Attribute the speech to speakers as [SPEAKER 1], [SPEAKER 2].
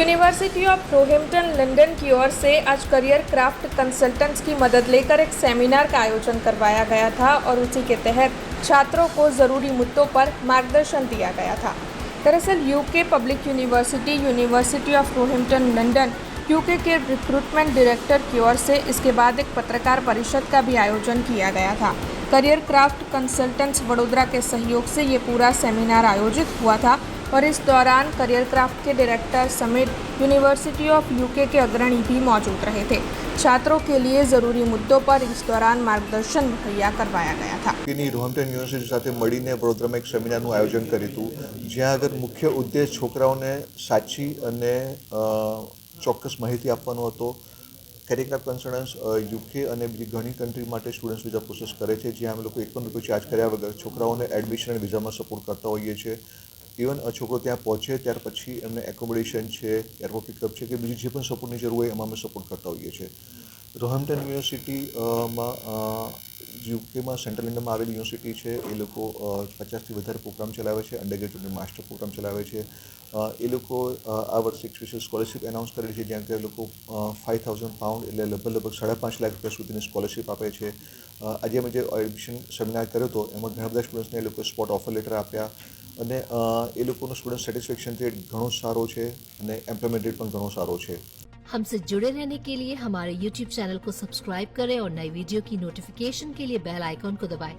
[SPEAKER 1] University of Rohinton London की ओर से आज करियर क्राफ्ट कंसल्टेंट्स की मदद लेकर एक सेमिनार का आयोजन करवाया गया था और उसी के तहत छात्रों को ज़रूरी मुद्दों पर मार्गदर्शन दिया गया था। दरअसल UK public university university of Rohinton London UK के रिक्रूटमेंट डायरेक्टर की ओर से इसके बाद एक पत्रकार परिषद का भी आयोजन किया गया था। करियर क्राफ्ट कंसल्टेंट्स वडोदरा के सहयोग से ये पूरा सेमिनार आयोजित हुआ था और इस दौरान करियर क्राफ्ट के डायरेक्टर समेत यूनिवर्सिटी ऑफ यूके के अग्रणी भी मौजूद रहे थे। छात्रों के लिए ज़रूरी मुद्दों पर इस दौरान मार्गदर्शन मुहैया करवाया गया था।
[SPEAKER 2] રોહિંગ્ટન યુનિવર્સિટી સાથે મળીને વડોદરામાં એક સેમિનારનું આયોજન કર્યું હતું, જ્યાં આગળ મુખ્ય ઉદ્દેશ છોકરાઓને સાચી અને ચોક્કસ માહિતી આપવાનો હતો। કેરિયર કન્સલ્ટન્ટ્સ યુકે અને બીજી ઘણી કન્ટ્રી માટે સ્ટુડન્ટ્સ વિઝા પ્રોસેસ કરે છે, જ્યાં અમે લોકો એક પણ રૂપિયો ચાર્જ કર્યા વગર છોકરાઓને એડમિશન અને વિઝામાં સપોર્ટ કરતા હોઈએ છીએ। ઇવન છોકરો ત્યાં પહોંચે ત્યાર પછી એમને એકોમોડેશન છે, એરપોર્ટ પિકઅપ છે કે બીજી જે પણ સપોર્ટની જરૂર હોય એમાં અમે સપોર્ટ કરતા હોઈએ છીએ। રોહિંગ્ટન યુનિવર્સિટીમાં યુકેમાં સેન્ટ્રલ લંડનમાં આવેલી યુનિવર્સિટી છે। એ લોકો 50થી વધારે પ્રોગ્રામ ચલાવે છે, અંડર ગ્રેજ્યુએટ અને માસ્ટર પ્રોગ્રામ ચલાવે છે। એ લોકો આ વર્ષે એક સ્પેશિયલ સ્કોલરશિપ એનાઉન્સ કરેલી છે, જ્યાં કે એ લોકો £5,000 એટલે લગભગ 5.5 લાખ રૂપિયા સુધીની સ્કોલરશિપ આપે છે। આજે અમે જે એડમિશન સેમિનાર કર્યો હતો એમાં ઘણા બધા સ્ટુડન્ટ્સને એ લોકો સ્પોટ ઓફર લેટર આપ્યા અને એ લોકોનો સ્ટુડન્ટ સેટિસ્ફેક્શન રેટ ઘણો સારો છે અને એમ્પ્લોયમેન્ટ રેટ પણ ઘણો સારો છે।
[SPEAKER 3] हमसे जुड़े रहने के लिए हमारे YouTube चैनल को सब्सक्राइब करें और नई वीडियो की नोटिफिकेशन के लिए बेल आइकॉन को दबाएं।